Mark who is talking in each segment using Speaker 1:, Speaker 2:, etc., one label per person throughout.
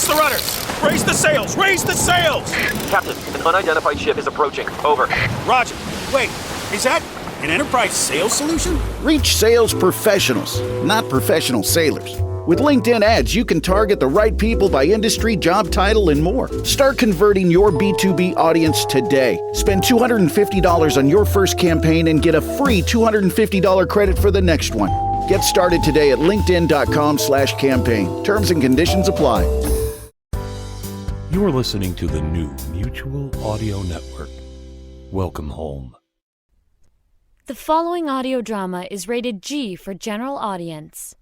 Speaker 1: Brace the rudders! Raise the sails! Raise the sails!
Speaker 2: Captain, an unidentified ship is approaching. Over.
Speaker 1: Roger. Wait, is that an Enterprise sales solution?
Speaker 3: Reach sales professionals, not professional sailors. With LinkedIn ads, you can target the right people by industry, job title, and more. Start converting your B2B audience today. Spend $250 on your first campaign and get a free $250 credit for the next one. Get started today at linkedin.com/campaign. Terms and conditions apply.
Speaker 4: You are listening to the new Mutual Audio Network. Welcome home.
Speaker 5: The following audio drama is rated G for general audience.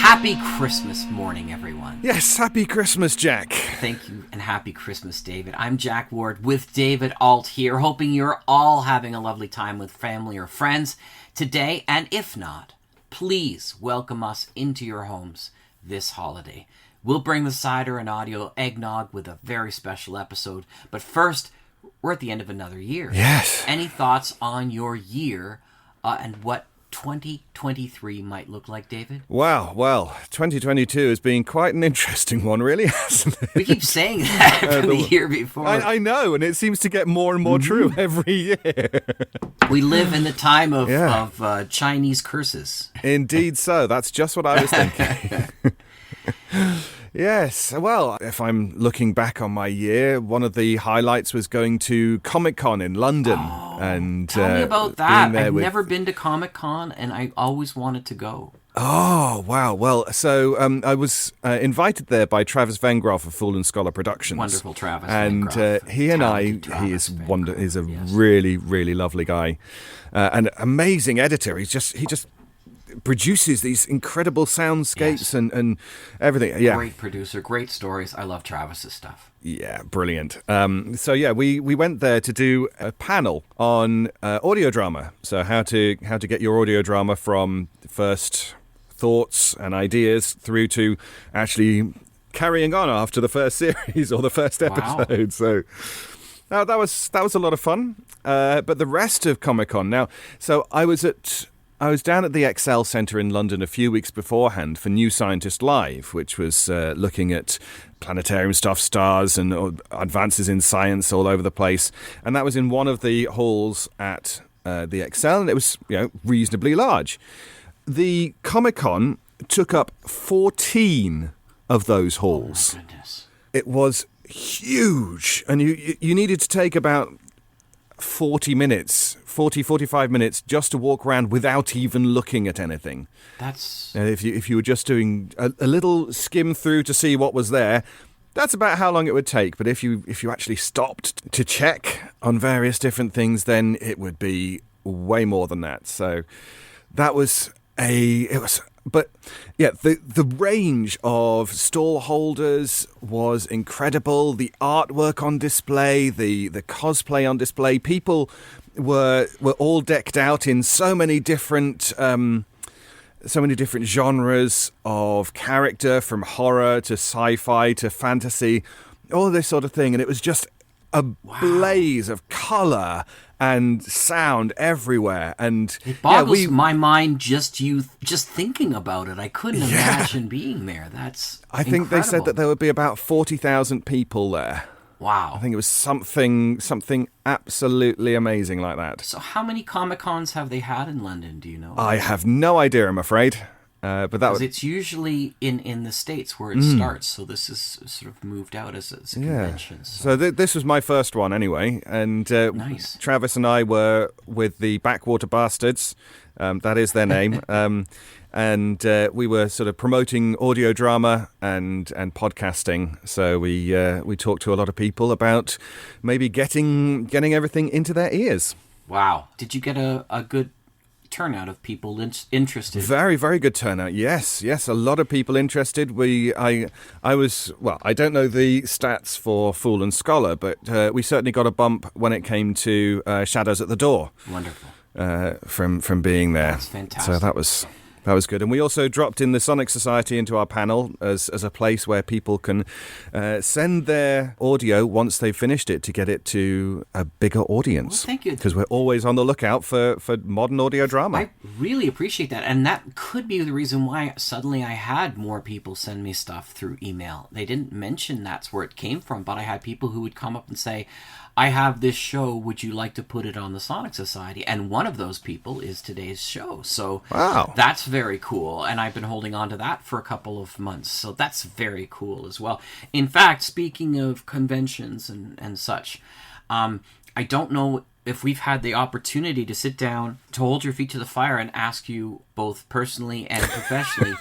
Speaker 6: Happy Christmas morning, everyone.
Speaker 7: Yes, happy Christmas, Jack.
Speaker 6: Thank you, and happy Christmas, David. I'm Jack Ward with David Alt here, hoping you're all having a lovely time with family or friends today, and if not, please welcome us into your homes this holiday. We'll bring the cider and audio eggnog with a very special episode, but first, we're at the end of another year.
Speaker 7: Yes.
Speaker 6: Any thoughts on your year and what 2023 might look like, David?
Speaker 7: Wow, well, 2022 has been quite an interesting one, really, hasn't it?
Speaker 6: We keep saying that from the year before.
Speaker 7: I know, and it seems to get more and more true every year.
Speaker 6: We live in the time of Chinese curses.
Speaker 7: Indeed so. That's just what I was thinking. Yes, well, if I'm looking back on my year, one of the highlights was going to Comic-Con in London. And
Speaker 6: tell me about that. I've never been to Comic-Con, and I always wanted to go.
Speaker 7: Oh, wow. Well, so I was invited there by Travis Vengroff of Fool and Scholar Productions.
Speaker 6: Wonderful Travis
Speaker 7: and
Speaker 6: Vengroff.
Speaker 7: He is a really, really lovely guy. And amazing editor. He just produces these incredible soundscapes and everything. Yeah,
Speaker 6: great producer, great stories. I love Travis's stuff.
Speaker 7: Yeah, brilliant. We went there to do a panel on audio drama. So how to get your audio drama from first thoughts and ideas through to actually carrying on after the first series or the first episode. Wow. So that was a lot of fun. But the rest of Comic-Con now. So I was down at the Excel Centre in London a few weeks beforehand for New Scientist Live, which was looking at planetarium stuff, stars, and advances in science all over the place. And that was in one of the halls at the Excel, and it was reasonably large. The Comic-Con took up 14 of those halls.
Speaker 6: Oh my goodness.
Speaker 7: It was huge, and you needed to take about 45 minutes just to walk around without even looking at anything.
Speaker 6: That's...
Speaker 7: If you were just doing a little skim through to see what was there, that's about how long it would take. But if you actually stopped to check on various different things, then it would be way more than that. So that was But yeah, the range of stall holders was incredible. The artwork on display, the cosplay on display. People were all decked out in so many different genres of character, from horror to sci-fi to fantasy, all this sort of thing. And it was just a blaze of color and sound everywhere, and
Speaker 6: it boggles my mind just thinking about it. I couldn't imagine being there. That's
Speaker 7: I think
Speaker 6: incredible.
Speaker 7: They said that there would be about 40,000 people there.
Speaker 6: Wow.
Speaker 7: I think it was something absolutely amazing like that.
Speaker 6: So how many Comic-Cons have they had in London, do you know?
Speaker 7: I have no idea, I'm afraid. But that was...
Speaker 6: It's usually in the States where it starts, so this is sort of moved out as a convention.
Speaker 7: So this was my first one anyway, and
Speaker 6: nice.
Speaker 7: Travis and I were with the Backwater Bastards, that is their name, and we were sort of promoting audio drama and podcasting. So we talked to a lot of people about maybe getting everything into their ears.
Speaker 6: Wow. Did you get a good turnout of people interested?
Speaker 7: Very, very good turnout. Yes, a lot of people interested. I don't know the stats for Fool and Scholar, but we certainly got a bump when it came to Shadows at the Door.
Speaker 6: Wonderful.
Speaker 7: From being there.
Speaker 6: That's fantastic.
Speaker 7: So that was That was good. And we also dropped in the Sonic Society into our panel as a place where people can send their audio once they've finished it to get it to a bigger audience.
Speaker 6: Well, thank you.
Speaker 7: Because we're always on the lookout for modern audio drama.
Speaker 6: I really appreciate that. And that could be the reason why suddenly I had more people send me stuff through email. They didn't mention that's where it came from, but I had people who would come up and say, I have this show, would you like to put it on the Sonic Society? And one of those people is today's show. So
Speaker 7: wow.
Speaker 6: That's very cool. And I've been holding on to that for a couple of months. So that's very cool as well. In fact, speaking of conventions and such, I don't know if we've had the opportunity to sit down, to hold your feet to the fire and ask you both personally and professionally,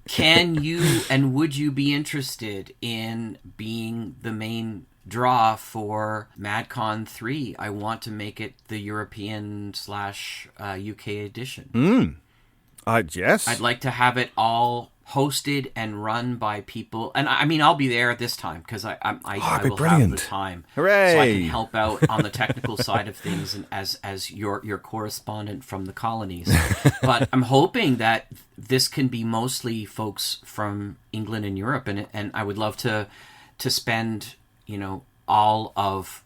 Speaker 6: can you and would you be interested in being the main draw for MadCon 3? I want to make it the European / UK edition.
Speaker 7: Yes.
Speaker 6: I'd like to have it all hosted and run by people, and I mean I'll be there this time because I will have the time.
Speaker 7: Hooray!
Speaker 6: So I can help out on the technical side of things and as your correspondent from the colonies. But I'm hoping that this can be mostly folks from England and Europe, and I would love to spend all of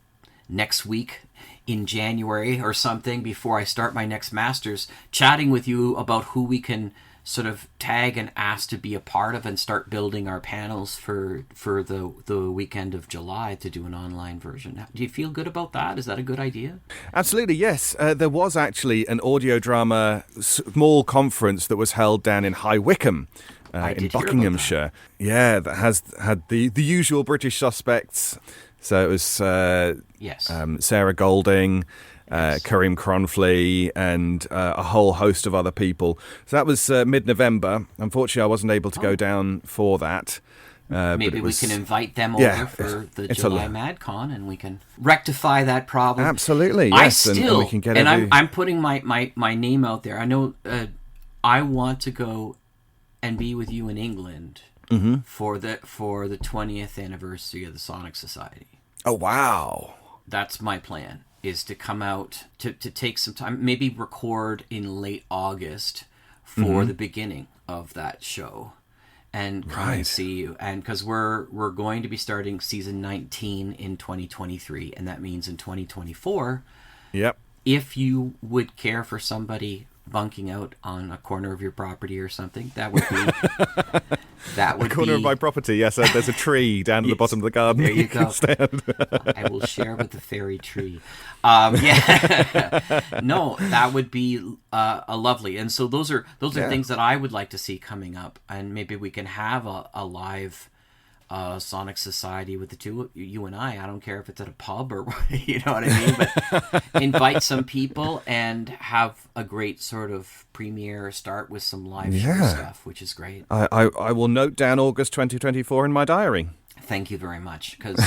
Speaker 6: next week in January or something before I start my next Masters, chatting with you about who we can sort of tag and ask to be a part of and start building our panels for the weekend of July to do an online version. Do you feel good about that? Is that a good idea?
Speaker 7: Absolutely, yes. There was actually an audio drama small conference that was held down in High Wycombe. In Buckinghamshire. Yeah, that has had the usual British suspects. So it was
Speaker 6: yes.
Speaker 7: Sarah Golding,
Speaker 6: Yes.
Speaker 7: Kareem Cronfley, and a whole host of other people. So that was mid-November. Unfortunately, I wasn't able to go down for that.
Speaker 6: Maybe we can invite them over for the July MadCon, and we can rectify that problem.
Speaker 7: Absolutely, yes. And we can get
Speaker 6: I'm putting my name out there. I know I want to go and be with you in England for the 20th anniversary of the Sonic Society.
Speaker 7: Oh, wow.
Speaker 6: That's my plan, is to come out, to take some time, maybe record in late August for the beginning of that show and come and see you. And because we're going to be starting season 19 in 2023, and that means in 2024,
Speaker 7: yep.
Speaker 6: If you would care for somebody bunking out on a corner of your property or something, that would be a
Speaker 7: corner of my property. Yes, there's a tree down at the bottom of the garden.
Speaker 6: There you go. I will share with the fairy tree. Yeah, no, that would be a lovely. And so those are things that I would like to see coming up, and maybe we can have a live Sonic Society with the two, you and I don't care if it's at a pub or you know what I mean, but invite some people and have a great sort of premiere, start with some live show stuff, which is great.
Speaker 7: I will note down August 2024 in my diary.
Speaker 6: Thank you very much, because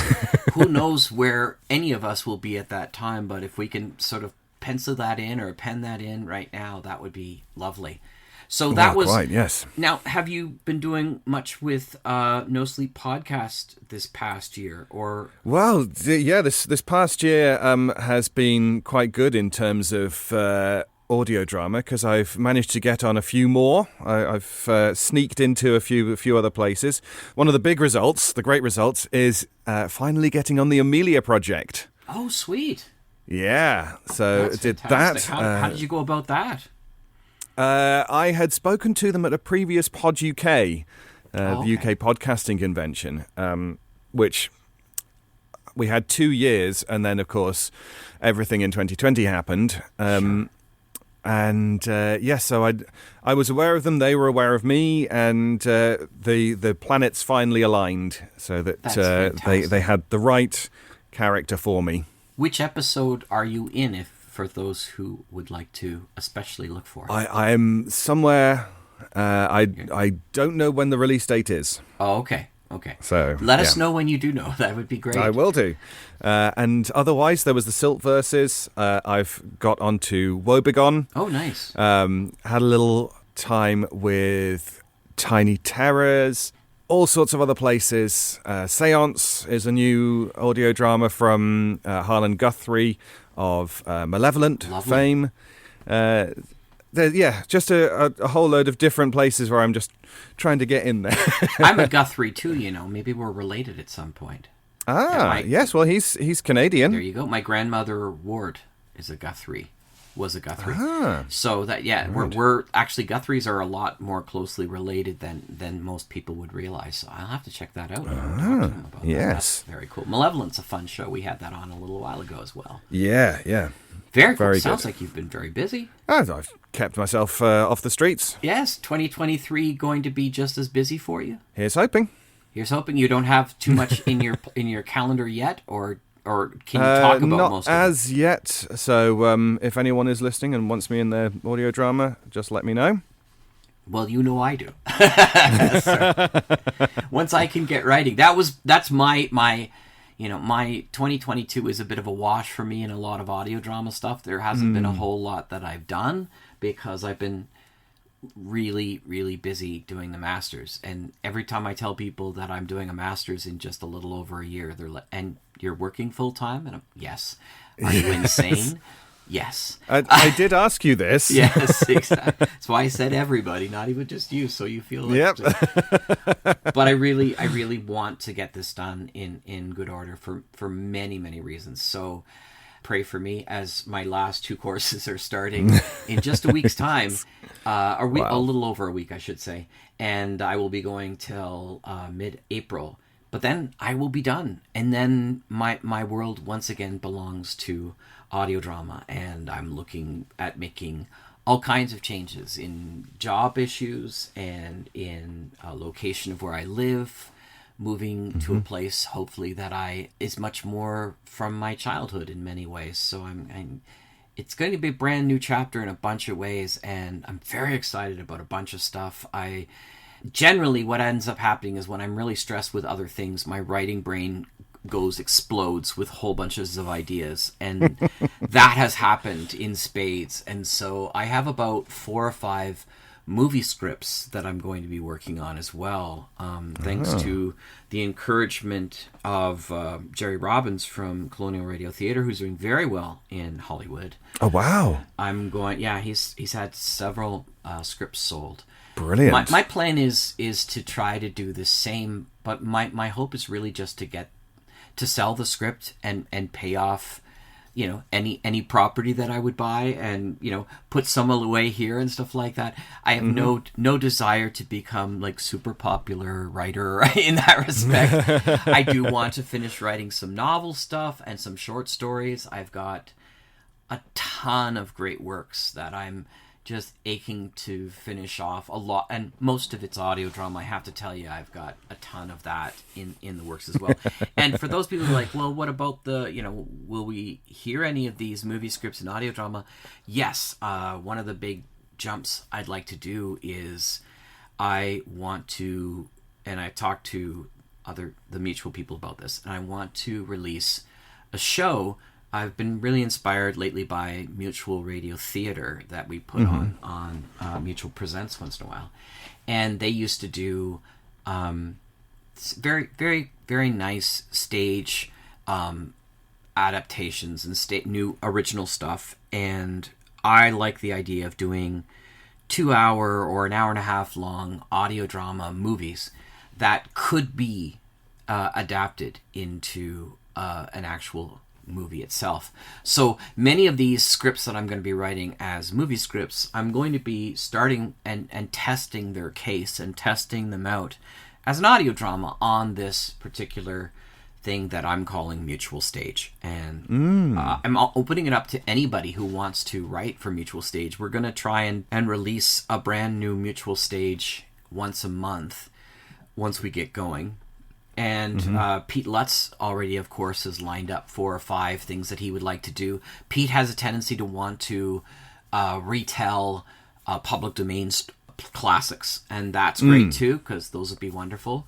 Speaker 6: who knows where any of us will be at that time, but if we can sort of pencil that in or pen that in right now, that would be lovely. So that was
Speaker 7: quite, yes.
Speaker 6: Now, have you been doing much with No Sleep podcast this past year, or?
Speaker 7: Well, yeah, this past year has been quite good in terms of audio drama, because I've managed to get on a few more. I've sneaked into a few other places. One of the big results, the great results, is finally getting on the Amelia project.
Speaker 6: Oh, sweet!
Speaker 7: Yeah, so
Speaker 6: that's
Speaker 7: did
Speaker 6: fantastic.
Speaker 7: that.
Speaker 6: How did you go about that?
Speaker 7: I had spoken to them at a previous Pod UK, the UK podcasting convention, which we had 2 years, and then, of course, everything in 2020 happened.
Speaker 6: Sure.
Speaker 7: And so I was aware of them, they were aware of me, and the planets finally aligned so that they had the right character for me.
Speaker 6: Which episode are you in, for those who would like to especially look for?
Speaker 7: I'm somewhere. I don't know when the release date is.
Speaker 6: Oh, okay.
Speaker 7: So
Speaker 6: let us know when you do know. That would be great.
Speaker 7: I will do. And otherwise, there was the Silt verses. I've got onto Woebegone.
Speaker 6: Oh, nice.
Speaker 7: Had a little time with Tiny Terrors. All sorts of other places. Seance is a new audio drama from Harlan Guthrie of Malevolent fame. just a whole load of different places where I'm just trying to get in there.
Speaker 6: I'm a Guthrie too, Maybe we're related at some point.
Speaker 7: Yes. Well, he's Canadian.
Speaker 6: There you go. My grandmother Ward is a Guthrie. Was a Guthrie. So that we're actually Guthries are a lot more closely related than most people would realize. So I'll have to check that out.
Speaker 7: Yes.
Speaker 6: That's very cool. Malevolent's a fun show. We had that on a little while ago as well.
Speaker 7: Yeah.
Speaker 6: Very cool.
Speaker 7: Very
Speaker 6: Sounds
Speaker 7: good.
Speaker 6: like you've been very busy.
Speaker 7: I've kept myself off the streets.
Speaker 6: Yes, 2023 going to be just as busy for you.
Speaker 7: Here's hoping.
Speaker 6: Here's hoping. You don't have too much in your calendar yet, or can you talk about
Speaker 7: not
Speaker 6: most of it?
Speaker 7: as yet. So if anyone is listening and wants me in their audio drama, just let me know.
Speaker 6: Well, I do. Once I can get writing, that's my 2022 is a bit of a wash for me in a lot of audio drama stuff. There hasn't been a whole lot that I've done because I've been really, really busy doing the masters. And every time I tell people that I'm doing a masters in just a little over a year, they're like, "And you're working full time?" And I'm, "Yes." Are you insane? Yes.
Speaker 7: I did ask you this.
Speaker 6: Yes, exactly. That's why I said everybody, not even just you, so you feel like...
Speaker 7: Yep.
Speaker 6: But I really want to get this done in good order for many, many reasons. So pray for me as my last 2 courses are starting in just a week's time. A little over a week, I should say. And I will be going till mid-April. But then I will be done. And then my world once again belongs to audio drama, and I'm looking at making all kinds of changes in job issues and in location of where I live, moving to a place hopefully that is much more from my childhood in many ways. So it's going to be a brand new chapter in a bunch of ways, and I'm very excited about a bunch of stuff. Generally what ends up happening is when I'm really stressed with other things, my writing brain explodes with whole bunches of ideas, and that has happened in spades. And so I have about 4 or 5 movie scripts that I'm going to be working on as well, thanks to the encouragement of Jerry Robbins from Colonial Radio Theatre, who's doing very well in Hollywood.
Speaker 7: Oh wow!
Speaker 6: He's had several scripts sold.
Speaker 7: Brilliant.
Speaker 6: My plan is to try to do the same, but my hope is really just to sell the script and pay off, any property that I would buy, and put some away here and stuff like that. I have no desire to become like super popular writer in that respect. I do want to finish writing some novel stuff and some short stories. I've got a ton of great works that I'm just aching to finish off. A lot, and most of it's audio drama. I have to tell you, I've got a ton of that in the works as well. And for those people who are like, well, what about will we hear any of these movie scripts in audio drama? Yes. One of the big jumps I'd like to do is I want to, and I've talked to the mutual people about this, and I want to release a show. I've been really inspired lately by Mutual Radio Theatre that we put on Mutual Presents once in a while. And they used to do very, very, very nice stage adaptations and new original stuff. And I like the idea of doing 2-hour or an hour and a half long audio drama movies that could be adapted into an actual movie itself. So many of these scripts that I'm going to be writing as movie scripts, I'm going to be starting and testing their case and testing them out as an audio drama on this particular thing that I'm calling Mutual Stage. And I'm opening it up to anybody who wants to write for Mutual Stage. We're going to try and release a brand new Mutual Stage once a month once we get going. And Pete Lutz already, of course, has lined up 4 or 5 things that he would like to do. Pete has a tendency to want to retell public domain classics, and that's great too, because those would be wonderful.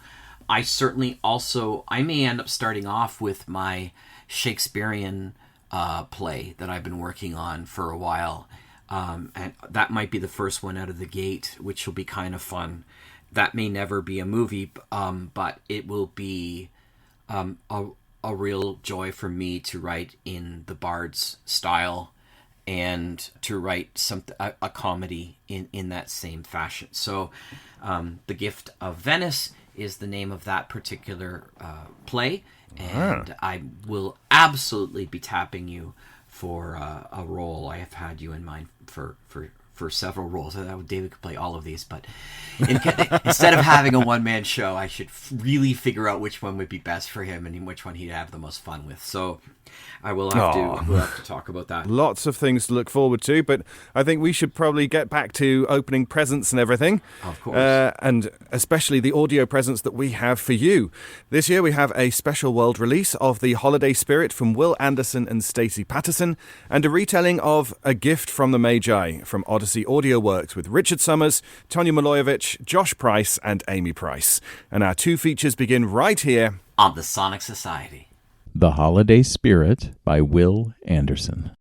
Speaker 6: I certainly also, I may end up starting off with my Shakespearean play that I've been working on for a while, and that might be the first one out of the gate, which will be kind of fun. That may never be a movie, but it will be a real joy for me to write in the Bard's style and to write a comedy in that same fashion. So The Gift of Venice is the name of that particular play, and I will absolutely be tapping you for a role. I have had you in mind for several roles. David could play all of these, but instead of having a one-man show, I should really figure out which one would be best for him and which one he'd have the most fun with. So I will have to talk about that.
Speaker 7: Lots of things to look forward to, but I think we should probably get back to opening presents and everything.
Speaker 6: Of course.
Speaker 7: And especially the audio presents that we have for you. This year we have a special world release of The Holiday Spirit from Will Anderson and Stacey Patterson, and a retelling of A Gift from the Magi from Odyssey Audio Works with Richard Summers, Tonya Milojevic, Josh Price, and Amy Price. And our two features begin right here
Speaker 6: on the Sonic Society.
Speaker 8: The Holiday Spirit by Will Anderson.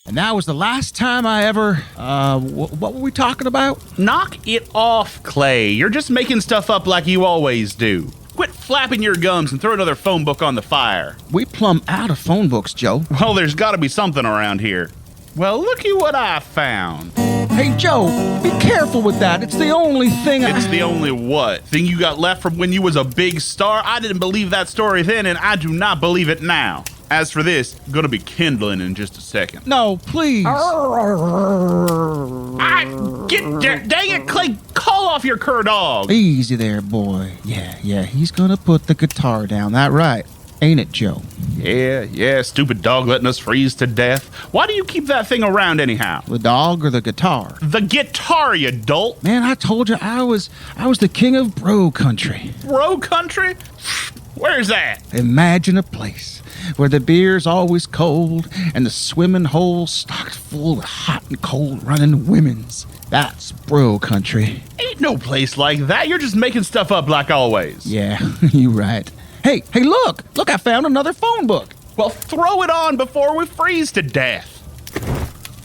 Speaker 9: And that was the last time I ever, what were we talking about?
Speaker 10: Knock it off, Clay. You're just making stuff up like you always do. Quit flapping your gums and throw another phone book on the fire.
Speaker 9: We plumb out of phone books, Joe.
Speaker 10: Well, there's gotta be something around here. Well, looky what I found.
Speaker 9: Hey, Joe, be careful with that. It's the only thing
Speaker 10: It's the only what? Thing you got left from when you was a big star? I didn't believe that story then, and I do not believe it now. As for this, I'm gonna be kindling in just a second.
Speaker 9: No, please.
Speaker 10: Dang it, Clay, call off your cur dog.
Speaker 9: Easy there, boy. Yeah, he's gonna put the guitar down. That right. Ain't it, Joe?
Speaker 10: Yeah, stupid dog letting us freeze to death. Why do you keep that thing around anyhow?
Speaker 9: The dog or the guitar?
Speaker 10: The guitar, you dolt.
Speaker 9: Man, I told you I was the king of bro country.
Speaker 10: Bro country? Where's that?
Speaker 9: Imagine a place where the beer's always cold and the swimming hole's stocked full of hot and cold running women's. That's bro country.
Speaker 10: Ain't no place like that. You're just making stuff up like always.
Speaker 9: Yeah, you right. Hey, look, I found another phone book.
Speaker 10: Well, throw it on before we freeze to death.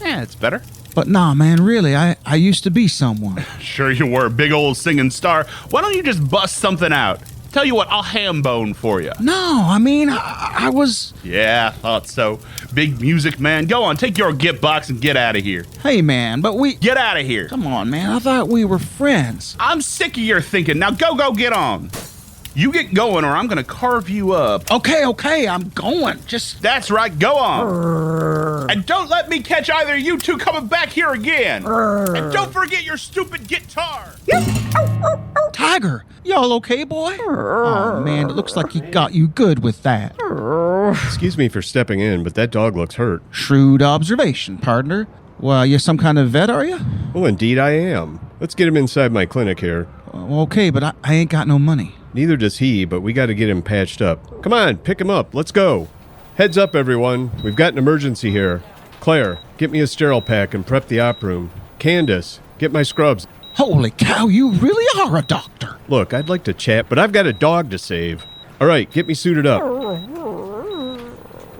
Speaker 10: Yeah, it's better.
Speaker 9: But nah, man, really, I used to be someone.
Speaker 10: Sure you were, big old singing star. Why don't you just bust something out? Tell you what, I'll ham bone for you.
Speaker 9: No, I mean, I was...
Speaker 10: Yeah, I thought so. Big music man. Go on, take your gift box and get out of here.
Speaker 9: Hey, man, but we...
Speaker 10: Get out of here.
Speaker 9: Come on, man, I thought we were friends.
Speaker 10: I'm sick of your thinking. Now go get on. You get going or I'm going to carve you up.
Speaker 9: Okay, I'm going. Just...
Speaker 10: That's right, go on. And don't let me catch either of you two coming back here again. And don't forget your stupid guitar.
Speaker 9: Tiger, y'all okay, boy? Oh, man, it looks like he got you good with that.
Speaker 11: Excuse me for stepping in, but that dog looks hurt.
Speaker 9: Shrewd observation, partner. Well, you some kind of vet, are you?
Speaker 11: Well, indeed I am. Let's get him inside my clinic here.
Speaker 9: Okay, but I ain't got no money.
Speaker 11: Neither does he, but we got to get him patched up. Come on, pick him up. Let's go. Heads up, everyone. We've got an emergency here. Claire, get me a sterile pack and prep the op room. Candace, get my scrubs.
Speaker 9: Holy cow, you really are a doctor.
Speaker 11: Look, I'd like to chat, but I've got a dog to save. All right, get me suited up.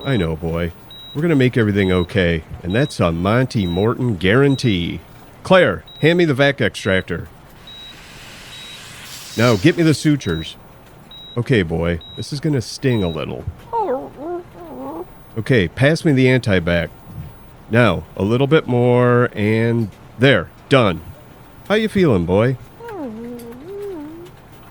Speaker 11: I know, boy. We're going to make everything okay, and that's a Monty Morton guarantee. Claire, hand me the vac extractor. Now, get me the sutures. Okay, boy, this is going to sting a little. Okay, pass me the anti-bac. Now, a little bit more, and there, done. How you feeling, boy?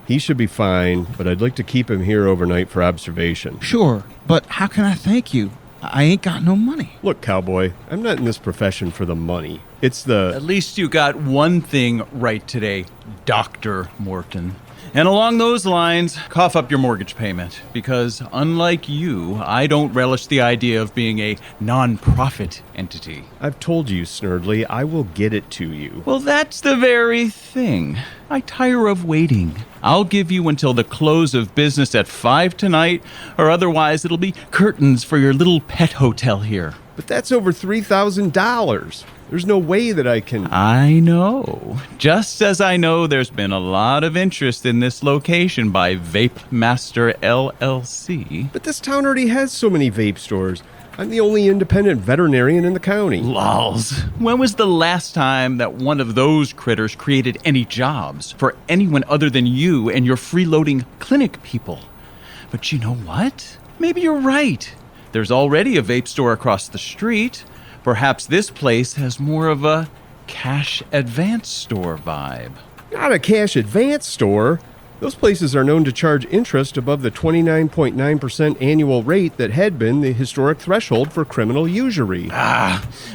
Speaker 11: He should be fine, but I'd like to keep him here overnight for observation.
Speaker 9: Sure, but how can I thank you? I ain't got no money.
Speaker 11: Look, cowboy, I'm not in this profession for the money. It's the...
Speaker 12: At least you got one thing right today, Dr. Morton. And along those lines, cough up your mortgage payment. Because unlike you, I don't relish the idea of being a non-profit entity.
Speaker 11: I've told you, Snurdly, I will get it to you.
Speaker 12: Well, that's the very thing. I tire of waiting. I'll give you until the close of business at 5 tonight, or otherwise it'll be curtains for your little pet hotel here.
Speaker 11: But that's over $3,000. There's no way that I can...
Speaker 12: I know. Just as I know there's been a lot of interest in this location by Vape Master LLC.
Speaker 11: But this town already has so many vape stores. I'm the only independent veterinarian in the county.
Speaker 12: Lols. When was the last time that one of those critters created any jobs for anyone other than you and your freeloading clinic people? But you know what? Maybe you're right. There's already a vape store across the street. Perhaps this place has more of a cash advance store vibe.
Speaker 11: Not a cash advance store. Those places are known to charge interest above the 29.9% annual rate that had been the historic threshold for criminal usury.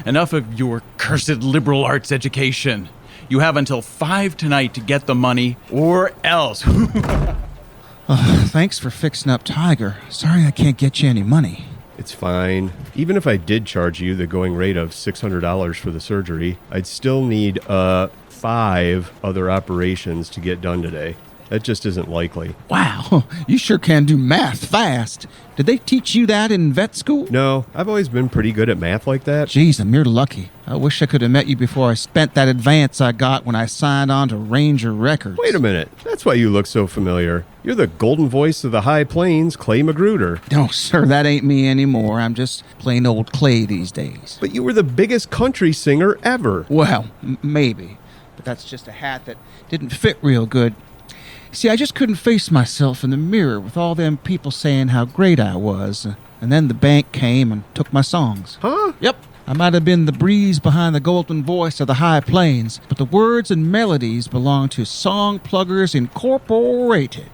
Speaker 12: Enough of your cursed liberal arts education. You have until 5 tonight to get the money, or else.
Speaker 9: Thanks for fixing up Tiger. Sorry I can't get you any money.
Speaker 11: It's fine. Even if I did charge you the going rate of $600 for the surgery, I'd still need 5 other operations to get done today. That just isn't likely.
Speaker 9: Wow, you sure can do math fast. Did they teach you that in vet school?
Speaker 11: No, I've always been pretty good at math like that.
Speaker 9: Jeez, you're lucky. I wish I could have met you before I spent that advance I got when I signed on to Ranger Records.
Speaker 11: Wait a minute. That's why you look so familiar. You're the golden voice of the High Plains, Clay Magruder.
Speaker 9: No, sir, that ain't me anymore. I'm just plain old Clay these days.
Speaker 11: But you were the biggest country singer ever.
Speaker 9: Well, maybe. But that's just a hat that didn't fit real good. See, I just couldn't face myself in the mirror with all them people saying how great I was. And then the bank came and took my songs.
Speaker 11: Huh?
Speaker 9: Yep. I might have been the breeze behind the golden voice of the High Plains, but the words and melodies belong to Song Pluggers Incorporated.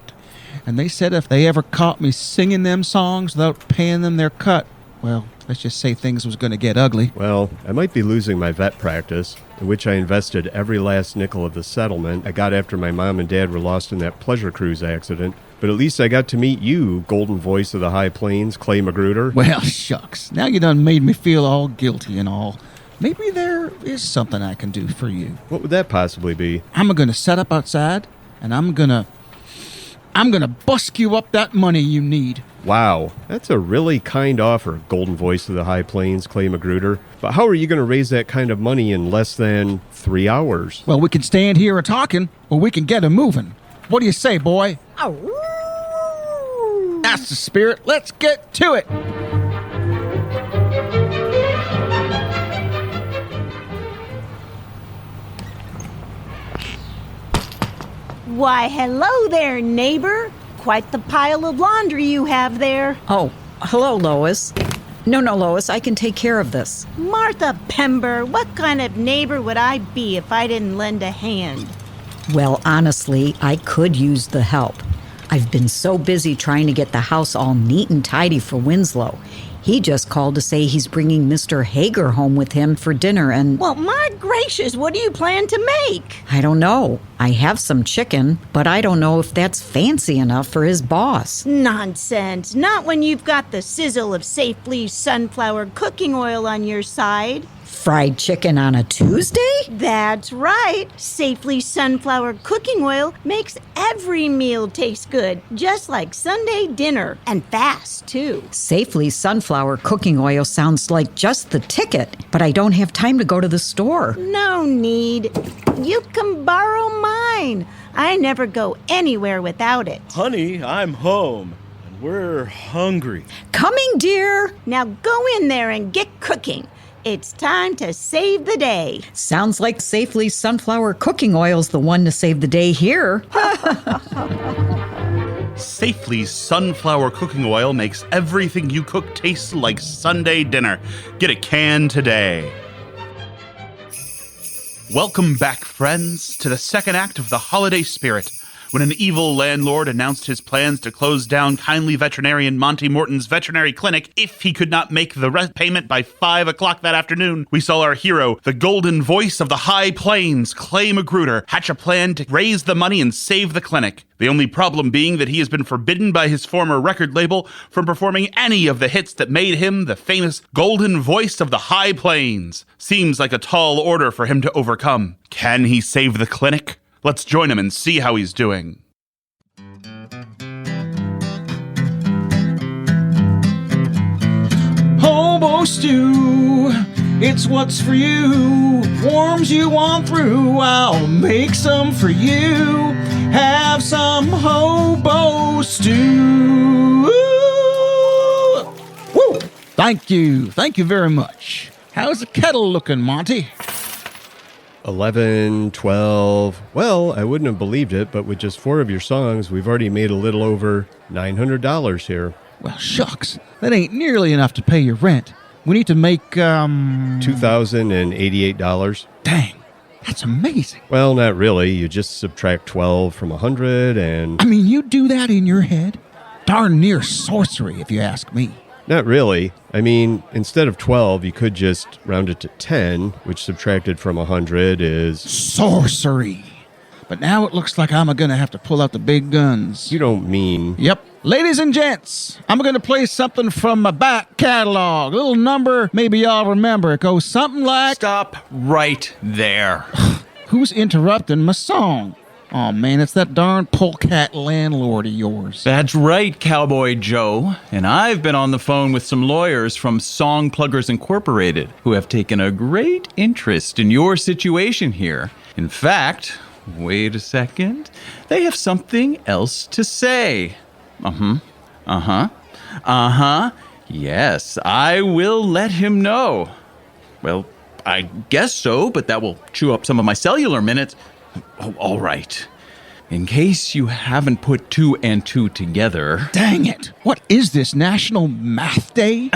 Speaker 9: And they said if they ever caught me singing them songs without paying them their cut, well, let's just say things was going to get ugly.
Speaker 11: Well, I might be losing my vet practice, in which I invested every last nickel of the settlement I got after my mom and dad were lost in that pleasure cruise accident. But at least I got to meet you, golden voice of the High Plains, Clay Magruder.
Speaker 9: Well, shucks. Now you done made me feel all guilty and all. Maybe there is something I can do for you.
Speaker 11: What would that possibly be?
Speaker 9: I'm going to set up outside, and I'm going to busk you up that money you need.
Speaker 11: Wow, that's a really kind offer, golden voice of the High Plains, Clay Magruder. But how are you going to raise that kind of money in less than 3 hours?
Speaker 9: Well, we can stand here a-talking, or we can get a moving. What do you say, boy? That's the spirit. Let's get to it.
Speaker 13: Why, hello there, neighbor. Quite the pile of laundry you have there.
Speaker 14: Oh, hello, Lois. No, Lois, I can take care of this.
Speaker 13: Martha Pember, what kind of neighbor would I be if I didn't lend a hand?
Speaker 14: Well, honestly, I could use the help. I've been so busy trying to get the house all neat and tidy for Winslow. He just called to say he's bringing Mr. Hager home with him for dinner and...
Speaker 13: Well, my gracious, what do you plan to make?
Speaker 14: I don't know. I have some chicken, but I don't know if that's fancy enough for his boss.
Speaker 13: Nonsense. Not when you've got the sizzle of Safely sunflower cooking oil on your side.
Speaker 14: Fried chicken on a Tuesday?
Speaker 13: That's right. Safely sunflower cooking oil makes every meal taste good, just like Sunday dinner, and fast, too.
Speaker 14: Safely sunflower cooking oil sounds like just the ticket, but I don't have time to go to the store.
Speaker 13: No need. You can borrow mine. I never go anywhere without it.
Speaker 15: Honey, I'm home, and we're hungry.
Speaker 14: Coming, dear.
Speaker 13: Now go in there and get cooking. It's time to save the day.
Speaker 14: Sounds like Safely sunflower cooking oil's the one to save the day here.
Speaker 10: Safely sunflower cooking oil makes everything you cook taste like Sunday dinner. Get a can today. Welcome back, friends, to the second act of The Holiday Spirit. When an evil landlord announced his plans to close down kindly veterinarian Monty Morton's veterinary clinic if he could not make the rent payment by 5 o'clock that afternoon, we saw our hero, the golden voice of the High Plains, Clay Magruder, hatch a plan to raise the money and save the clinic. The only problem being that he has been forbidden by his former record label from performing any of the hits that made him the famous golden voice of the High Plains. Seems like a tall order for him to overcome. Can he save the clinic? Let's join him and see how he's doing.
Speaker 9: Hobo stew, it's what's for you. Warms you on through, I'll make some for you. Have some hobo stew. Woo! Thank you very much. How's the kettle looking, Monty?
Speaker 11: 11, 12. Well, I wouldn't have believed it, but with just 4 of your songs, we've already made a little over $900 here.
Speaker 9: Well, shucks. That ain't nearly enough to pay your rent. We need to make,
Speaker 11: $2,088.
Speaker 9: Dang. That's amazing.
Speaker 11: Well, not really. You just subtract 12 from 100 and...
Speaker 9: I mean, you do that in your head? Darn near sorcery, if you ask me.
Speaker 11: Not really. I mean, instead of 12, you could just round it to 10, which subtracted from 100 is...
Speaker 9: Sorcery. But now it looks like I'm going to have to pull out the big guns.
Speaker 11: You don't mean...
Speaker 9: Yep. Ladies and gents, I'm going to play something from my back catalog. A little number maybe y'all remember. It goes something like...
Speaker 12: Stop right there.
Speaker 9: Who's interrupting my song? Oh man, it's that darn polecat landlord of yours.
Speaker 12: That's right, Cowboy Joe. And I've been on the phone with some lawyers from Song Pluggers Incorporated who have taken a great interest in your situation here. In fact, wait a second, they have something else to say. Yes, I will let him know. Well, I guess so, but that will chew up some of my cellular minutes. Oh, all right. In case you haven't put 2 and 2 together...
Speaker 9: Dang it! What is this, National Math Day?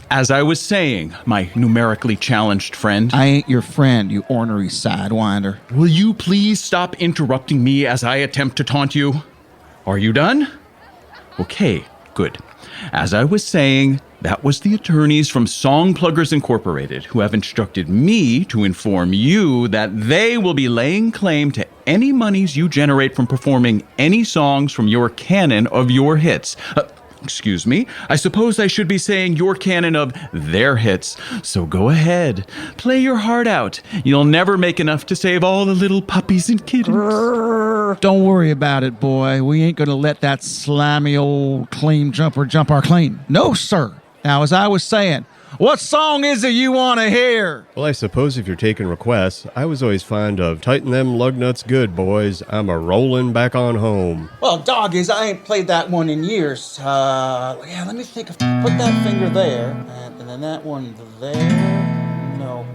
Speaker 12: As I was saying, my numerically challenged friend...
Speaker 9: I ain't your friend, you ornery sidewinder.
Speaker 12: Will you please stop interrupting me as I attempt to taunt you? Are you done? Okay, good. As I was saying, that was the attorneys from Song Pluggers Incorporated who have instructed me to inform you that they will be laying claim to any monies you generate from performing any songs from your canon of your hits. Excuse me, I suppose I should be saying your canon of their hits. So go ahead, play your heart out. You'll never make enough to save all the little puppies and kittens.
Speaker 9: Don't worry about it, boy. We ain't gonna let that slimy old claim jumper jump our claim. No, sir. Now, as I was saying, what song is it you want to hear?
Speaker 11: Well, I suppose if you're taking requests, I was always fond of Tighten Them Lug Nuts Good, boys. I'm a-rollin' back on home.
Speaker 9: Well, doggies, I ain't played that one in years. Yeah, let me think of... Put that finger there, and then that one there. No.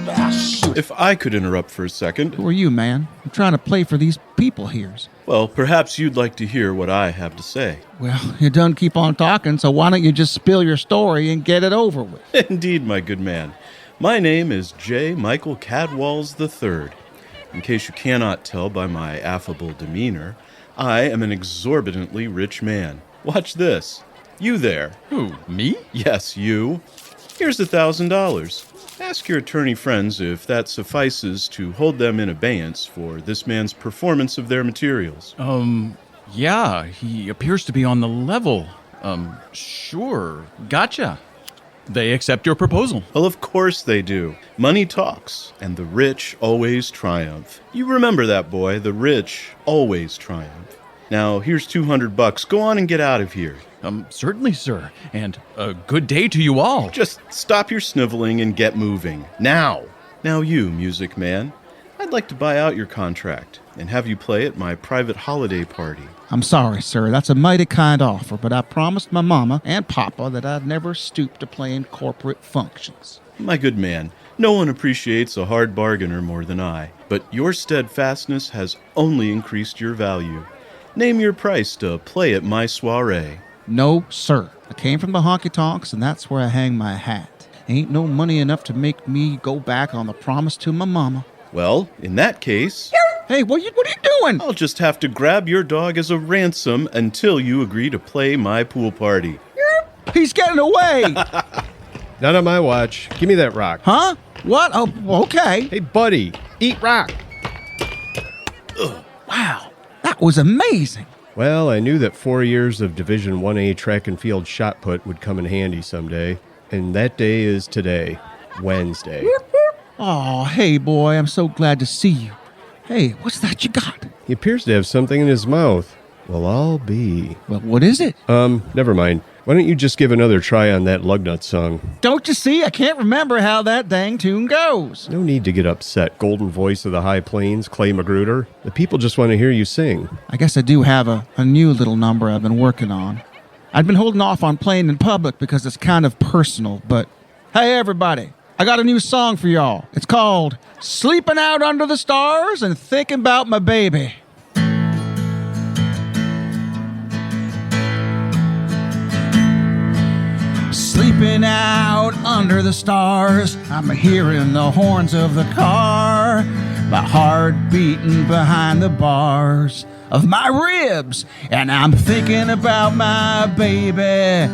Speaker 9: Ah, shoot.
Speaker 15: If I could interrupt for a second.
Speaker 9: Who are you, man? I'm trying to play for these people here.
Speaker 15: Well, perhaps you'd like to hear what I have to say.
Speaker 9: Well, you don't keep on talking, so why don't you just spill your story and get it over with?
Speaker 15: Indeed, my good man. My name is J. Michael Cadwalls III. In case you cannot tell by my affable demeanor, I am an exorbitantly rich man. Watch this. You there.
Speaker 12: Who, me?
Speaker 15: Yes, you. Here's $1,000. Ask your attorney friends if that suffices to hold them in abeyance for this man's performance of their materials.
Speaker 12: Yeah, he appears to be on the level. Sure, gotcha. They accept your proposal.
Speaker 15: Well, of course they do. Money talks, and the rich always triumph. You remember that, boy. The rich always triumph. Now, here's $200. Go on and get out of here.
Speaker 12: Certainly, sir. And a good day to you all.
Speaker 15: Just stop your sniveling and get moving. Now! Now you, music man. I'd like to buy out your contract and have you play at my private holiday party.
Speaker 9: I'm sorry, sir. That's a mighty kind offer, but I promised my mama and papa that I'd never stoop to playing corporate functions.
Speaker 15: My good man, no one appreciates a hard bargainer more than I, but your steadfastness has only increased your value. Name your price to play at my soiree.
Speaker 9: No, sir. I came from the honky-tonks, and that's where I hang my hat. Ain't no money enough to make me go back on the promise to my mama.
Speaker 15: Well, in that case...
Speaker 9: Hey, what are you doing?
Speaker 15: I'll just have to grab your dog as a ransom until you agree to play my pool party.
Speaker 9: He's getting away!
Speaker 11: Not on my watch. Give me that rock.
Speaker 9: Huh? What? Oh, okay.
Speaker 11: Hey, buddy, eat rock.
Speaker 9: Ugh. Wow, that was amazing.
Speaker 11: Well, I knew that 4 years of Division 1A track and field shot put would come in handy someday. And that day is today, Wednesday.
Speaker 9: Oh, hey, boy, I'm so glad to see you. Hey, what's that you got?
Speaker 11: He appears to have something in his mouth. Well, I'll be.
Speaker 9: Well, what is it?
Speaker 11: Never mind. Why don't you just give another try on that Lugnut song?
Speaker 9: Don't you see? I can't remember how that dang tune goes.
Speaker 11: No need to get upset, golden voice of the high plains, Clay Magruder. The people just want to hear you sing.
Speaker 9: I guess I do have a new little number I've been working on. I'd been holding off on playing in public because it's kind of personal, but hey, everybody, I got a new song for y'all. It's called Sleeping Out Under the Stars and Thinking About My Baby. Sleeping out under the stars, I'm hearing the horns of the car, my heart beating behind the bars of my ribs, and I'm thinking about my baby,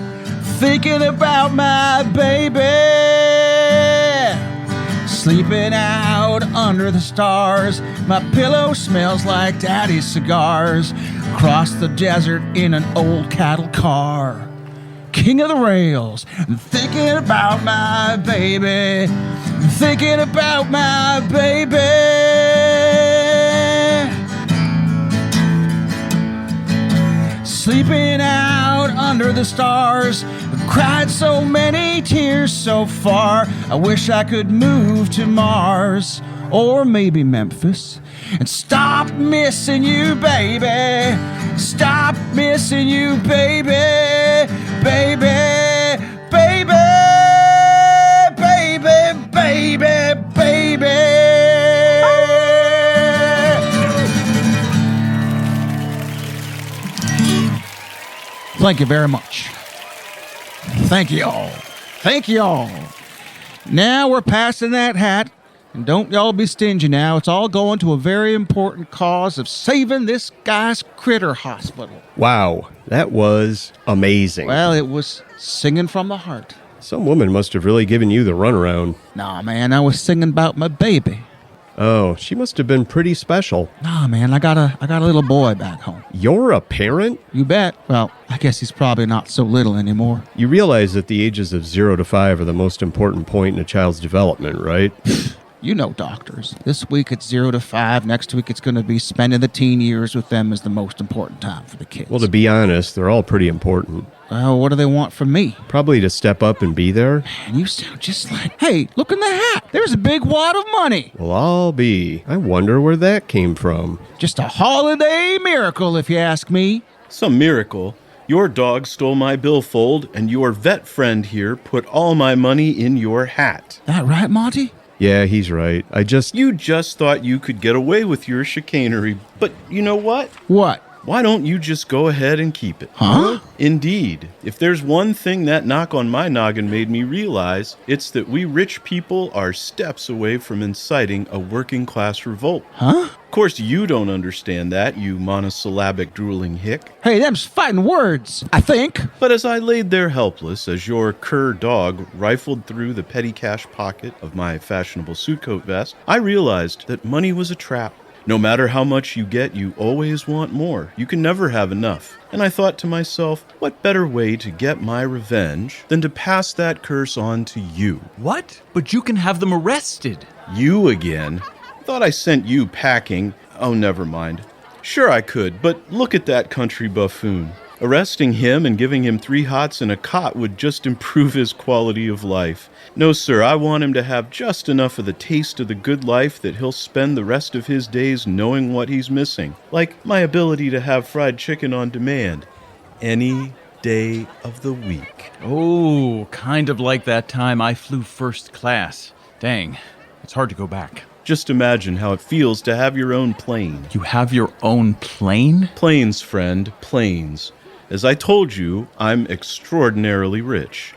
Speaker 9: thinking about my baby. Sleeping out under the stars, my pillow smells like daddy's cigars. Across the desert in an old cattle car, king of the rails, thinking about my baby, thinking about my baby. Sleeping out under the stars, I've cried so many tears so far. I wish I could move to Mars or maybe Memphis and stop missing you, baby. Stop missing you, baby, baby, baby, baby, baby, baby. Thank you very much. Thank you all. Thank you all. Now we're passing that hat. And don't y'all be stingy now. It's all going to a very important cause of saving this guy's critter hospital.
Speaker 11: Wow, that was amazing.
Speaker 9: Well, it was singing from the heart.
Speaker 11: Some woman must have really given you the runaround.
Speaker 9: Nah, man, I was singing about my baby.
Speaker 11: Oh, she must have been pretty special.
Speaker 9: Nah, man, I got a little boy back home.
Speaker 11: You're a parent?
Speaker 9: You bet. Well, I guess he's probably not so little anymore.
Speaker 11: You realize that the ages of 0 to 5 are the most important point in a child's development, right?
Speaker 9: You know doctors. This week it's 0 to 5. Next week it's going to be spending the teen years with them as the most important time for the kids.
Speaker 11: Well, to be honest, they're all pretty important.
Speaker 9: Well, what do they want from me?
Speaker 11: Probably to step up and be there.
Speaker 9: Man, you sound just like... Hey, look in the hat. There's a big wad of money.
Speaker 11: Well, I'll be. I wonder where that came from.
Speaker 9: Just a holiday miracle, if you ask me.
Speaker 15: Some miracle? Your dog stole my billfold, and your vet friend here put all my money in your hat.
Speaker 9: That right, Monty?
Speaker 11: Yeah, he's right.
Speaker 15: You just thought you could get away with your chicanery. But you know what?
Speaker 9: What?
Speaker 15: Why don't you just go ahead and keep it?
Speaker 9: Huh?
Speaker 15: Indeed. If there's one thing that knock on my noggin made me realize, it's that we rich people are steps away from inciting a working class revolt.
Speaker 9: Huh?
Speaker 15: Of course, you don't understand that, you monosyllabic drooling hick.
Speaker 9: Hey, them's fighting words, I think.
Speaker 15: But as I laid there helpless, as your cur dog rifled through the petty cash pocket of my fashionable suitcoat vest, I realized that money was a trap. No matter how much you get, you always want more. You can never have enough. And I thought to myself, what better way to get my revenge than to pass that curse on to you?
Speaker 12: What? But you can have them arrested.
Speaker 15: You again? Thought I sent you packing. Oh, never mind. Sure I could, but look at that country buffoon. Arresting him and giving him 3 hots and a cot would just improve his quality of life. No, sir, I want him to have just enough of the taste of the good life that he'll spend the rest of his days knowing what he's missing. Like my ability to have fried chicken on demand. Any day of the week.
Speaker 12: Oh, kind of like that time I flew first class. Dang, it's hard to go back.
Speaker 15: Just imagine how it feels to have your own plane.
Speaker 12: You have your own plane?
Speaker 15: Planes, friend, planes. As I told you, I'm extraordinarily rich.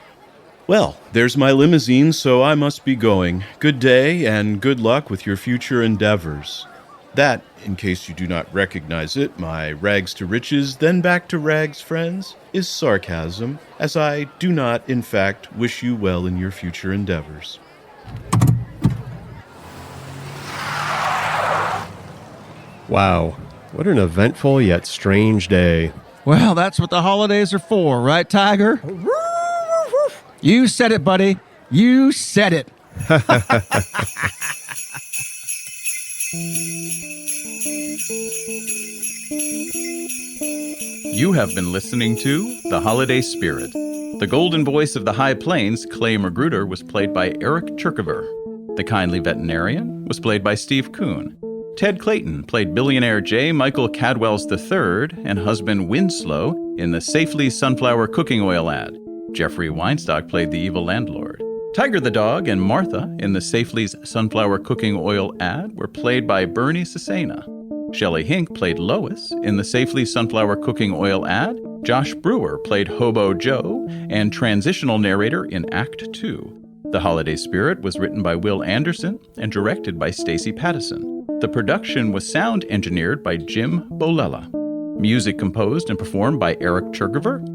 Speaker 15: Well, there's my limousine, so I must be going. Good day, and good luck with your future endeavors. That, in case you do not recognize it, my rags to riches, then back to rags, friends, is sarcasm, as I do not, in fact, wish you well in your future endeavors.
Speaker 11: Wow, what an eventful yet strange day.
Speaker 9: Well, that's what the holidays are for, right, Tiger? You said it, buddy. You said it.
Speaker 12: You have been listening to The Holiday Spirit. The golden voice of the High Plains, Clay Magruder, was played by Eric Cherkover. The kindly veterinarian was played by Steve Kuhn. Ted Clayton played billionaire J. Michael Cadwells III and husband Winslow in the Safely Sunflower Cooking Oil ad. Jeffrey Weinstock played the evil landlord. Tiger the dog and Martha in the Safely's Sunflower Cooking Oil ad were played by Bernie Cesena. Shelley Hink played Lois in the Safely Sunflower Cooking Oil ad, Josh Brewer played Hobo Joe and transitional narrator in Act 2. The Holiday Spirit was written by Will Anderson and directed by Stacey Pattison. The production was sound engineered by Jim Bolella. Music composed and performed by Eric Chergiver.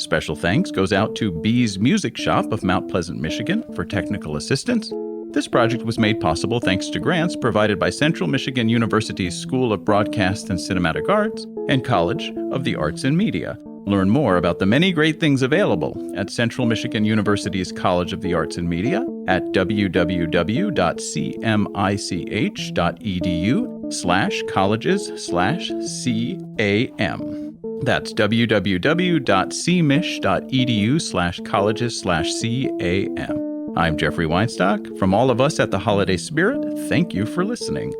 Speaker 12: Special thanks goes out to Bee's Music Shop of Mount Pleasant, Michigan for technical assistance. This project was made possible thanks to grants provided by Central Michigan University's School of Broadcast and Cinematic Arts and College of the Arts and Media. Learn more about the many great things available at Central Michigan University's College of the Arts and Media at www.cmich.edu/colleges/CAM. That's www.cmich.edu/colleges/CAM. I'm Jeffrey Weinstock. From all of us at the Holiday Spirit, thank you for listening.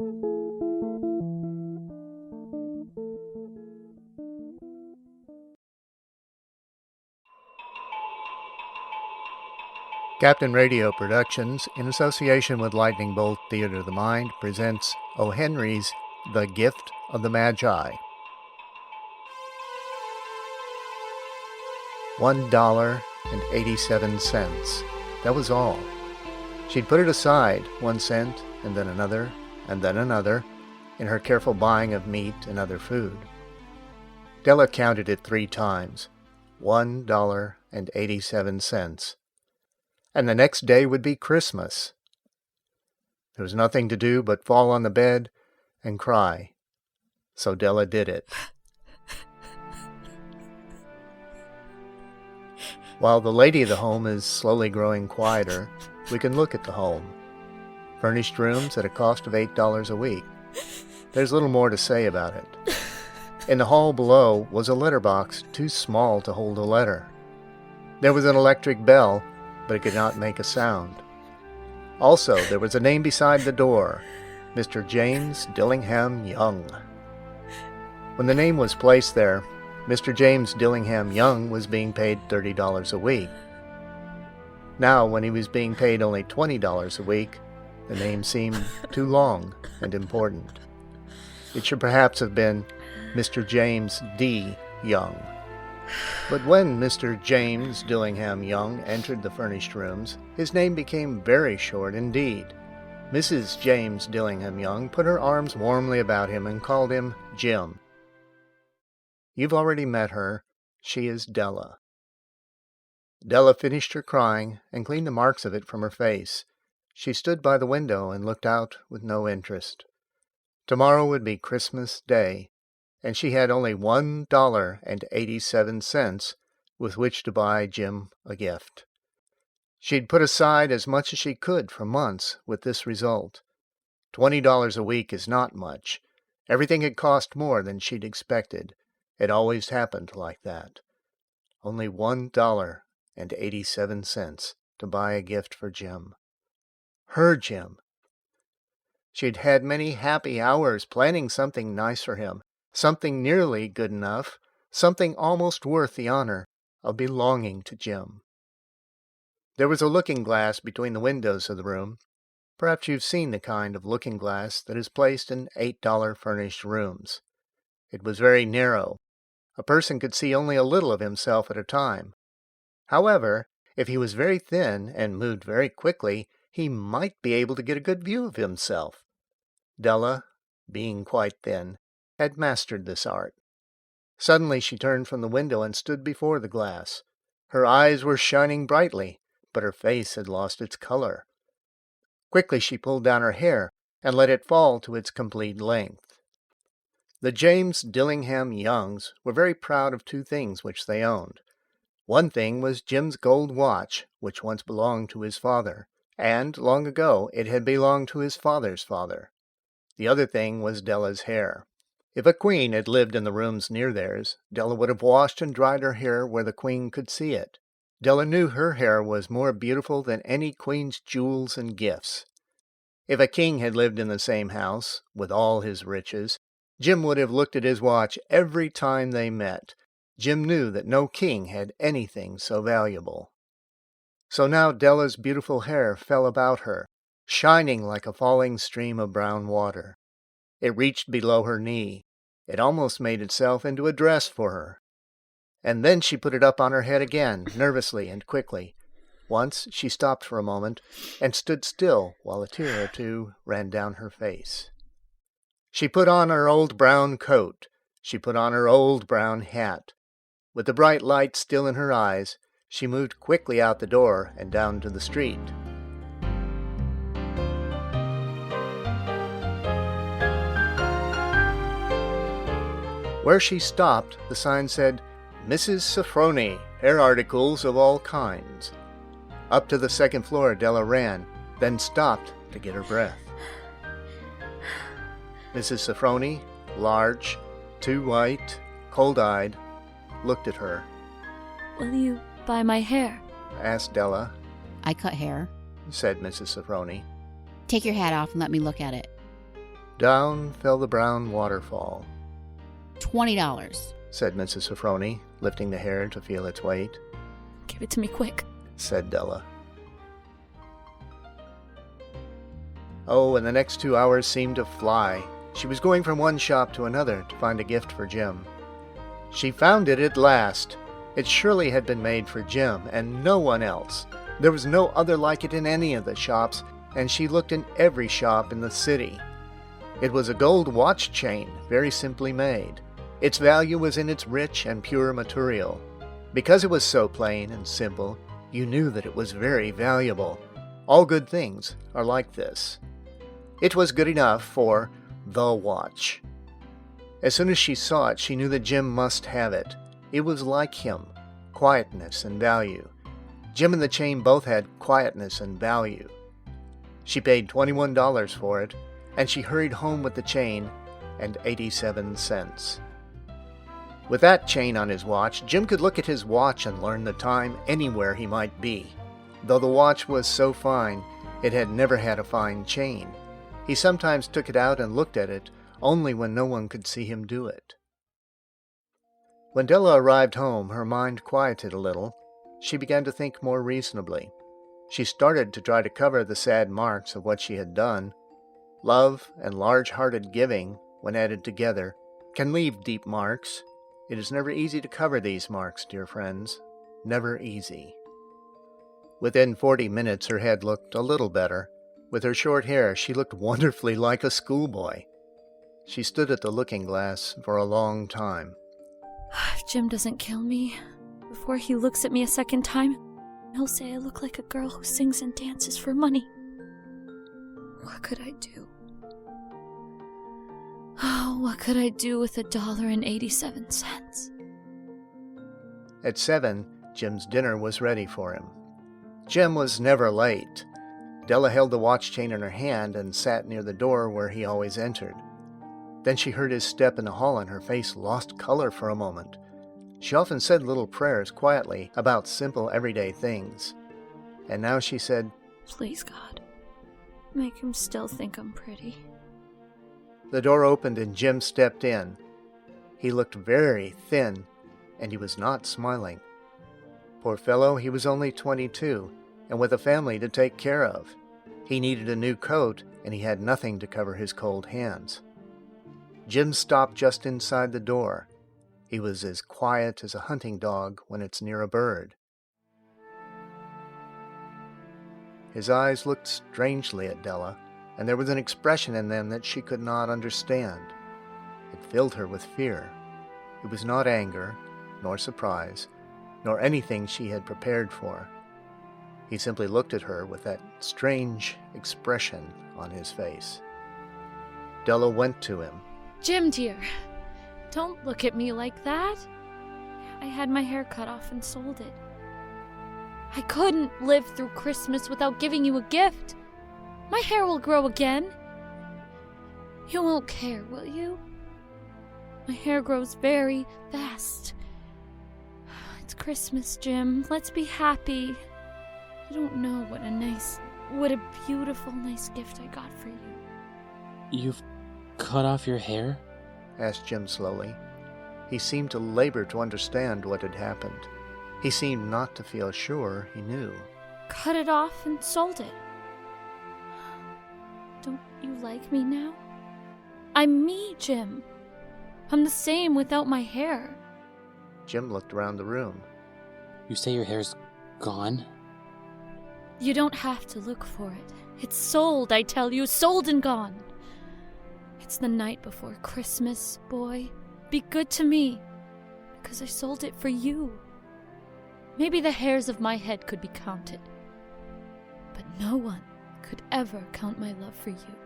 Speaker 16: Captain Radio Productions, in association with Lightning Bolt Theater of the Mind, presents O. Henry's The Gift of the Magi. $1.87. That was all. She'd put it aside, 1 cent, and then another, in her careful buying of meat and other food. Della counted it 3 times. $1.87. And the next day would be Christmas. There was nothing to do but fall on the bed and cry. So Della did it. While the lady of the home is slowly growing quieter, we can look at the home. Furnished rooms at a cost of $8 a week. There's little more to say about it. In the hall below was a letterbox too small to hold a letter. There was an electric bell, but it could not make a sound. Also, there was a name beside the door, Mr. James Dillingham Young. When the name was placed there, Mr. James Dillingham Young was being paid $30 a week. Now, when he was being paid only $20 a week, the name seemed too long and important. It should perhaps have been Mr. James D. Young. But when Mr. James Dillingham Young entered the furnished rooms, his name became very short indeed. Mrs. James Dillingham Young put her arms warmly about him and called him Jim. You've already met her. She is Della. Della finished her crying and cleaned the marks of it from her face. She stood by the window and looked out with no interest. Tomorrow would be Christmas Day, and she had only $1.87 with which to buy Jim a gift. She'd put aside as much as she could for months with this result. $20 a week is not much. Everything had cost more than she'd expected. It always happened like that. Only $1.87 to buy a gift for Jim. Her Jim. She'd had many happy hours planning something nice for him, something nearly good enough, something almost worth the honor of belonging to Jim. There was a looking-glass between the windows of the room. Perhaps you've seen the kind of looking-glass that is placed in $8 furnished rooms. It was very narrow. A person could see only a little of himself at a time. However, if he was very thin and moved very quickly, he might be able to get a good view of himself. Della, being quite thin, had mastered this art. Suddenly she turned from the window and stood before the glass. Her eyes were shining brightly, but her face had lost its color. Quickly she pulled down her hair and let it fall to its complete length. The James Dillingham Youngs were very proud of 2 things which they owned. One thing was Jim's gold watch, which once belonged to his father, and long ago it had belonged to his father's father. The other thing was Della's hair. If a queen had lived in the rooms near theirs, Della would have washed and dried her hair where the queen could see it. Della knew her hair was more beautiful than any queen's jewels and gifts. If a king had lived in the same house, with all his riches, Jim would have looked at his watch every time they met. Jim knew that no king had anything so valuable. So now Della's beautiful hair fell about her, shining like a falling stream of brown water. It reached below her knee. It almost made itself into a dress for her. and then she put it up on her head again, nervously and quickly. Once she stopped for a moment and stood still while a tear or two ran down her face. She put on her old brown coat. She put on her old brown hat. With the bright light still in her eyes, she moved quickly out the door and down to the street. Where she stopped, the sign said, Mrs. Sofroni, hair articles of all kinds. Up to the second floor Della ran, then stopped to get her breath. Mrs. Sofroni, large, too white, cold-eyed, looked at her.
Speaker 5: Will you buy my hair?
Speaker 16: Asked Della.
Speaker 17: I cut hair,
Speaker 16: said Mrs. Sofroni.
Speaker 17: Take your hat off and let me look at it.
Speaker 16: Down fell the brown waterfall.
Speaker 17: $20,
Speaker 16: said Mrs. Sofroni, lifting the hair to feel its weight.
Speaker 5: Give it to me quick,
Speaker 16: said Della. Oh, and the next 2 hours seemed to fly. She was going from one shop to another to find a gift for Jim. She found it at last. It surely had been made for Jim and no one else. There was no other like it in any of the shops, and she looked in every shop in the city. It was a gold watch chain, very simply made. Its value was in its rich and pure material. Because it was so plain and simple, you knew that it was very valuable. All good things are like this. It was good enough for the watch. As soon as she saw it, she knew that Jim must have it. It was like him, quietness and value. Jim and the chain both had quietness and value. She paid $21 for it, and she hurried home with the chain and 87 cents. With that chain on his watch, Jim could look at his watch and learn the time anywhere he might be. Though the watch was so fine, it had never had a fine chain. He sometimes took it out and looked at it, only when no one could see him do it. When Della arrived home, her mind quieted a little. She began to think more reasonably. She started to try to cover the sad marks of what she had done. Love and large-hearted giving, when added together, can leave deep marks. It is never easy to cover these marks, dear friends. Never easy. Within 40 minutes, her head looked a little better. With her short hair, she looked wonderfully like a schoolboy. She stood at the looking-glass for a long time.
Speaker 5: If Jim doesn't kill me before he looks at me a second time, he'll say I look like a girl who sings and dances for money. What could I do? Oh, what could I do with $1.87? At 7, Jim's dinner was ready for him. Jim was never late. Della held the watch chain in her hand and sat near the door where he always entered. Then she heard his step in the hall and her face lost color for a moment. She often said little prayers quietly about simple everyday things. And now she said, Please, God, make him still think I'm pretty. The door opened and Jim stepped in. He looked very thin, and he was not smiling. Poor fellow, he was only 22, and with a family to take care of. He needed a new coat, and he had nothing to cover his cold hands. Jim stopped just inside the door. He was as quiet as a hunting dog when it's near a bird. His eyes looked strangely at Della, and there was an expression in them that she could not understand. It filled her with fear. It was not anger, nor surprise, nor anything she had prepared for. He simply looked at her with that strange expression on his face. Della went to him. Jim, dear, don't look at me like that. I had my hair cut off and sold it. I couldn't live through Christmas without giving you a gift. My hair will grow again. You won't care, will you? My hair grows very fast. It's Christmas, Jim. Let's be happy. You don't know what a beautiful, nice gift I got for you.
Speaker 18: You've cut off your hair?
Speaker 16: Asked Jim slowly. He seemed to labor to understand what had happened. He seemed not to feel sure he knew.
Speaker 5: Cut it off and sold it. Don't you like me now? I'm me, Jim. I'm the same without my hair.
Speaker 16: Jim looked around the room.
Speaker 18: You say your hair's gone?
Speaker 19: You don't have to look for it. It's sold, I tell you, sold and gone. It's the night before Christmas, boy. Be good to me, because I sold it for you. Maybe the hairs of my head could be counted, but no one could ever count my love for you.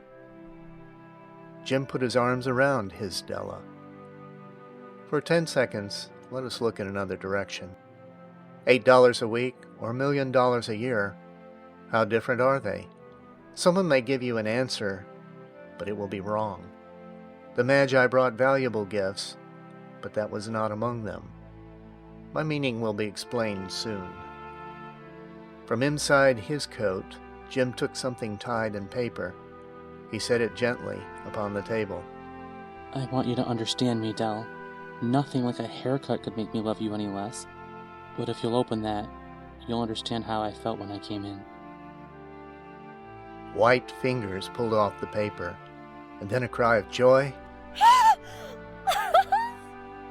Speaker 16: Jim put his arms around his Della. For 10 seconds, let us look in another direction. $8 a week or $1 million a year, how different are they? Someone may give you an answer, but it will be wrong. The Magi brought valuable gifts, but that was not among them. My meaning will be explained soon. From inside his coat, Jim took something tied in paper. He set it gently upon the table.
Speaker 18: I want you to understand me, Del. Nothing like a haircut could make me love you any less. But if you'll open that, you'll understand how I felt when I came in.
Speaker 16: White fingers pulled off the paper, and then a cry of joy,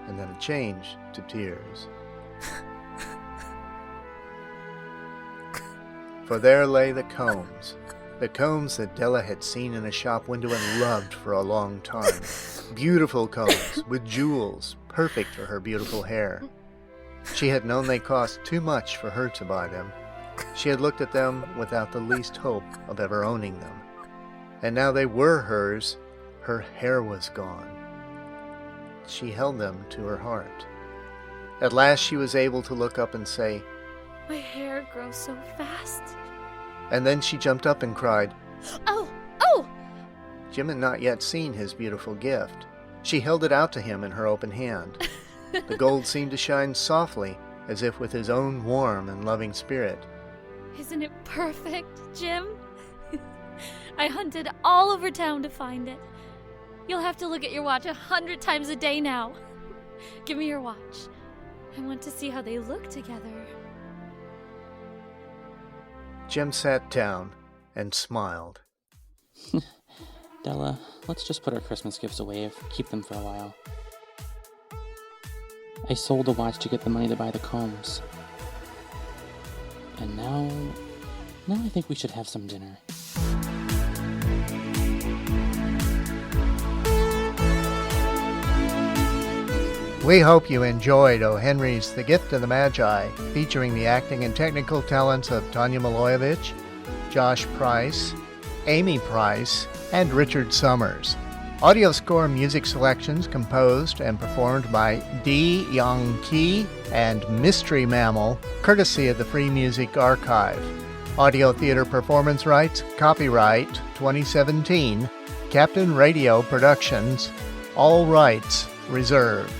Speaker 16: and then a change to tears. For there lay the combs that Della had seen in a shop window and loved for a long time. Beautiful combs with jewels, perfect for her beautiful hair. She had known they cost too much for her to buy them. She had looked at them without the least hope of ever owning them. And now they were hers. Her hair was gone. She held them to her heart. At last she was able to look up and say,
Speaker 19: My hair grows so fast.
Speaker 16: And then she jumped up and cried,
Speaker 19: Oh! Oh!
Speaker 16: Jim had not yet seen his beautiful gift. She held it out to him in her open hand. The gold seemed to shine softly, as if with his own warm and loving spirit.
Speaker 19: Isn't it perfect, Jim? I hunted all over town to find it. You'll have to look at your watch 100 times a day now. Give me your watch. I want to see how they look together.
Speaker 16: Jim sat down and smiled.
Speaker 18: Della, let's just put our Christmas gifts away, keep them for a while. I sold the watch to get the money to buy the combs. And now I think we should have some dinner.
Speaker 16: We hope you enjoyed O. Henry's The Gift of the Magi, featuring the acting and technical talents of Tanya Milojevic, Josh Price, Amy Price, and Richard Summers. Audio score music selections composed and performed by D. Young Ki and Mystery Mammal, courtesy of the Free Music Archive. Audio theater performance rights, copyright 2017, Captain Radio Productions, all rights reserved.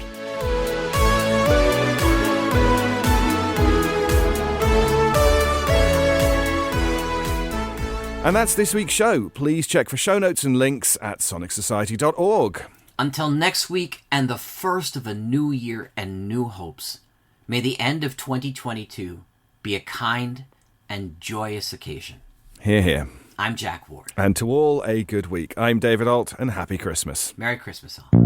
Speaker 7: And that's this week's show. Please check for show notes and links at sonicsociety.org.
Speaker 6: Until next week and the first of a new year and new hopes, may the end of 2022 be a kind and joyous occasion.
Speaker 7: Hear, hear.
Speaker 6: I'm Jack Ward.
Speaker 7: And to all, a good week. I'm David Alt, and happy Christmas.
Speaker 6: Merry Christmas, all.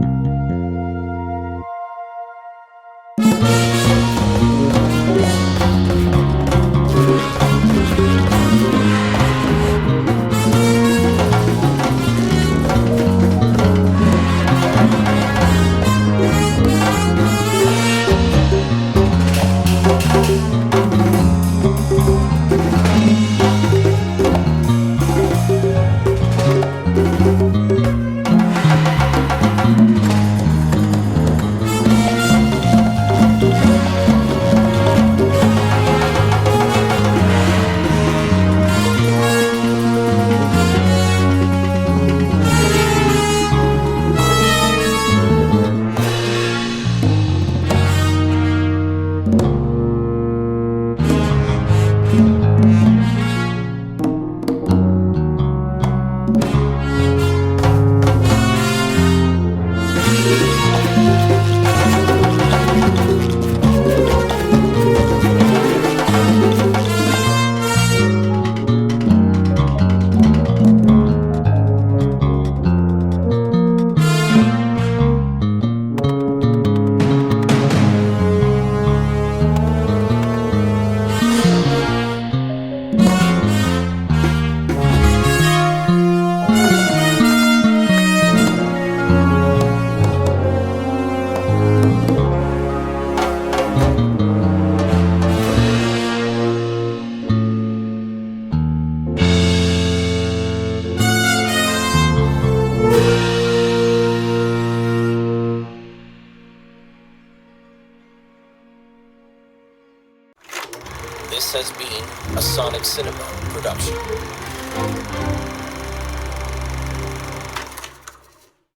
Speaker 20: This has been a Sonic Cinema production.